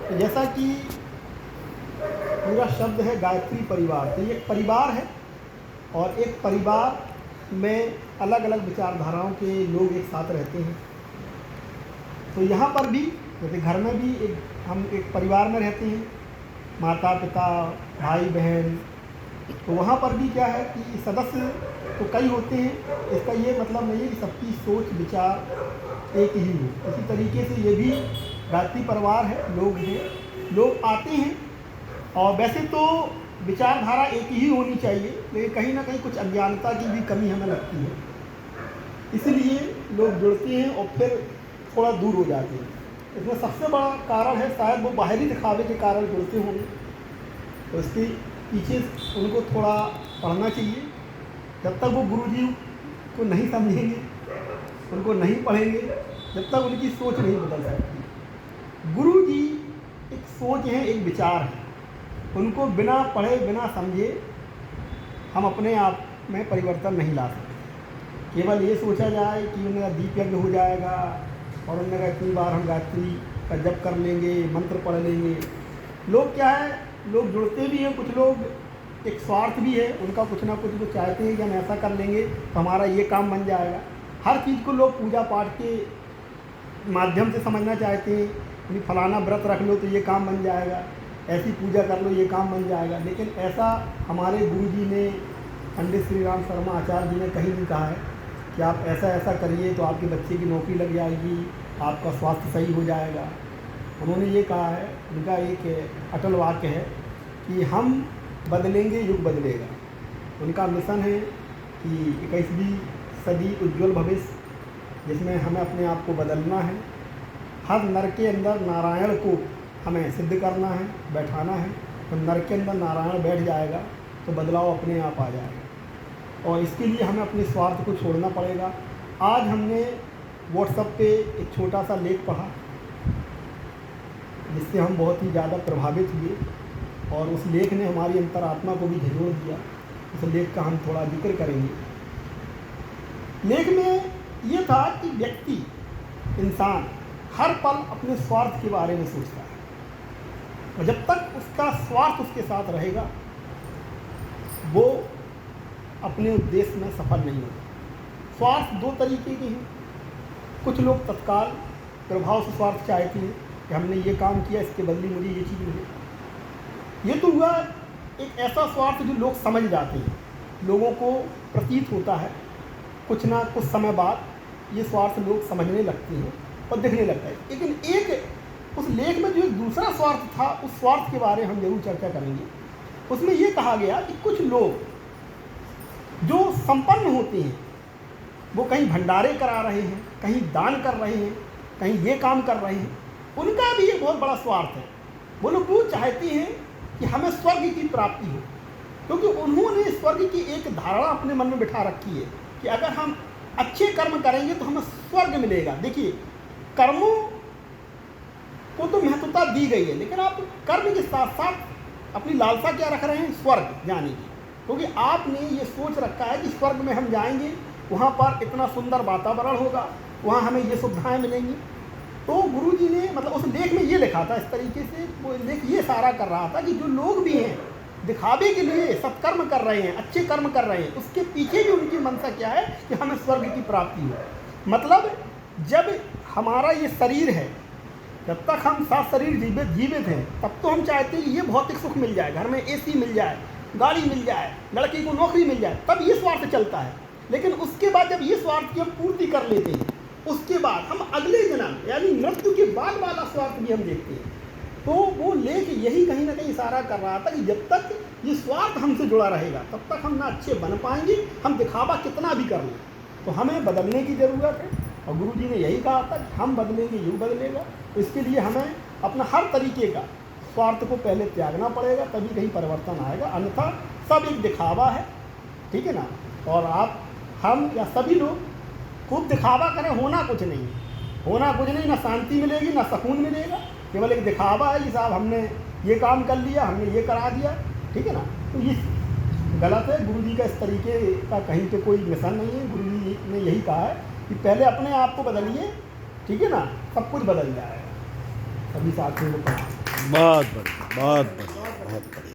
तो जैसा कि पूरा शब्द है गायत्री परिवार, तो ये एक परिवार है और एक परिवार में अलग अलग विचारधाराओं के लोग एक साथ रहते हैं। तो यहाँ पर भी जैसे घर में भी हम एक परिवार में रहते हैं, माता पिता भाई बहन, तो वहाँ पर भी क्या है कि सदस्य तो कई होते हैं, इसका ये मतलब नहीं है कि सबकी सोच विचार एक ही हो। इसी तरीके से ये भी गायत्री परिवार है, लोग हैं, लोग आते हैं और वैसे तो विचारधारा एक ही होनी चाहिए, लेकिन कहीं ना कहीं कुछ अज्ञानता की भी कमी हमें लगती है, इसलिए लोग जुड़ते हैं और फिर थोड़ा दूर हो जाते हैं। इसमें सबसे बड़ा कारण है शायद वो बाहरी दिखावे के कारण जुड़ते होंगे, तो इसके पीछे उनको थोड़ा पढ़ना चाहिए। जब तक वो गुरुजी को नहीं समझेंगे, उनको नहीं पढ़ेंगे, जब तक उनकी सोच नहीं बदल सकती। गुरुजी एक सोच है, एक विचार है, उनको बिना पढ़े बिना समझे हम अपने आप में परिवर्तन नहीं ला सकते। केवल ये सोचा जाए कि उनका दीप यज्ञ हो जाएगा और उन्होंने इतनी बार हम गायत्री का जप कर लेंगे, मंत्र पढ़ लेंगे। लोग क्या है, लोग जुड़ते भी हैं, कुछ लोग एक स्वार्थ भी है उनका, कुछ ना कुछ वो चाहते हैं कि हम ऐसा कर लेंगे तो हमारा ये काम बन जाएगा। हर चीज़ को लोग पूजा पाठ के माध्यम से समझना चाहते हैं कि फलाना व्रत रख लो तो ये काम बन जाएगा, ऐसी पूजा कर लो ये काम बन जाएगा। लेकिन ऐसा हमारे गुरुजी ने, पंडित श्री राम शर्मा आचार्य जी ने कहीं नहीं कहा है कि आप ऐसा ऐसा करिए तो आपके बच्चे की नौकरी लग जाएगी, आपका स्वास्थ्य सही हो जाएगा। उन्होंने ये कहा है, उनका एक अटल वाक्य है कि हम बदलेंगे युग बदलेगा। उनका मिशन है कि 21वीं सदी उज्जवल भविष्य, जिसमें हमें अपने आप को बदलना है। हर नर के अंदर नारायण को हमें सिद्ध करना है, बैठाना है। तो नर के अंदर नारायण बैठ जाएगा तो बदलाव अपने आप आ जाएगा, और इसके लिए हमें अपने स्वार्थ को छोड़ना पड़ेगा। आज हमने व्हाट्सएप पे एक छोटा सा लेख पढ़ा जिससे हम बहुत ही ज़्यादा प्रभावित हुए, और उस लेख ने हमारी अंतरात्मा को भी झंझोड़ दिया। उस लेख का हम थोड़ा जिक्र करेंगे। लेख में ये था कि व्यक्ति, इंसान हर पल अपने स्वार्थ के बारे में सोचता है, और जब तक उसका स्वार्थ उसके साथ रहेगा वो अपने उद्देश्य में सफल नहीं होगा। स्वार्थ दो तरीके के हैं। कुछ लोग तत्काल प्रभाव से स्वार्थ चाहते हैं कि हमने ये काम किया, इसके बदले मुझे ये चीज़ मिले। ये तो हुआ एक ऐसा स्वार्थ जो लोग समझ जाते हैं, लोगों को प्रतीत होता है, कुछ ना कुछ समय बाद ये स्वार्थ लोग समझने लगते हैं और दिखने लगता है। लेकिन एक उस लेख में जो एक दूसरा स्वार्थ था, उस स्वार्थ के बारे में हम जरूर चर्चा करेंगे। उसमें ये कहा गया कि कुछ लोग जो संपन्न होते हैं वो कहीं भंडारे करा रहे हैं, कहीं दान कर रहे हैं, कहीं ये काम कर रहे हैं, उनका भी एक बहुत बड़ा स्वार्थ है। वो लोग वो चाहते हैं कि हमें स्वर्ग की प्राप्ति हो, क्योंकि उन्होंने स्वर्ग की एक धारणा अपने मन में बिठा रखी है कि अगर हम अच्छे कर्म करेंगे तो हमें स्वर्ग मिलेगा। देखिए, कर्मों को तो महत्वता दी गई है, लेकिन आप कर्म के साथ साथ अपनी लालसा क्या रख रहे हैं, स्वर्ग जाने की। क्योंकि आपने ये सोच रखा है कि स्वर्ग में हम जाएंगे, वहाँ पर इतना सुंदर वातावरण होगा, वहाँ हमें ये सुविधाएं मिलेंगी। तो गुरुजी ने मतलब उस लेख में ये लिखा था, इस तरीके से वो लेख ये सारा कर रहा था कि जो लोग भी हैं दिखावे के लिए सत्कर्म कर रहे हैं, अच्छे कर्म कर रहे हैं, उसके पीछे भी उनकी मनसा क्या है कि हमें स्वर्ग की प्राप्ति हो। मतलब जब हमारा ये शरीर है, जब तक हम सात शरीर जीवित हैं, तब तो हम चाहते हैं कि ये भौतिक सुख मिल जाए, घर में एसी मिल जाए, गाड़ी मिल जाए, लड़की को नौकरी मिल जाए, तब ये स्वार्थ चलता है। लेकिन उसके बाद जब ये स्वार्थ की हम पूर्ति कर लेते हैं, उसके बाद हम अगले जन्म यानी मृत्यु के बाद वाला स्वार्थ भी हम देखते हैं। तो वो लेख यही कहीं ना कहीं इशारा कर रहा था कि जब तक ये स्वार्थ हमसे जुड़ा रहेगा तब तक हम ना अच्छे बन पाएंगे, हम दिखावा कितना भी कर लें। तो हमें बदलने की ज़रूरत है, और गुरुजी ने यही कहा था कि हम बदलेंगे युग बदलेगा। तो इसके लिए हमें अपना हर तरीके का स्वार्थ को पहले त्यागना पड़ेगा, तभी कहीं परिवर्तन आएगा। अन्यथा सब एक दिखावा है, ठीक है ना। और आप, हम या सभी लोग खूब दिखावा करें, होना कुछ नहीं, होना कुछ नहीं, ना शांति मिलेगी ना सुकून मिलेगा, केवल एक दिखावा है कि साहब हमने ये काम कर लिया, हमने ये करा दिया, ठीक है ना। तो ये गलत है। गुरुजी का इस तरीके का कहीं पे कोई मिशन नहीं है। गुरुजी ने यही कहा है कि पहले अपने आप को बदलिए, ठीक है ना, सब कुछ बदल जाएगा। सभी साथियों को बहुत बढ़िया, बहुत बढ़िया, बहुत बढ़िया।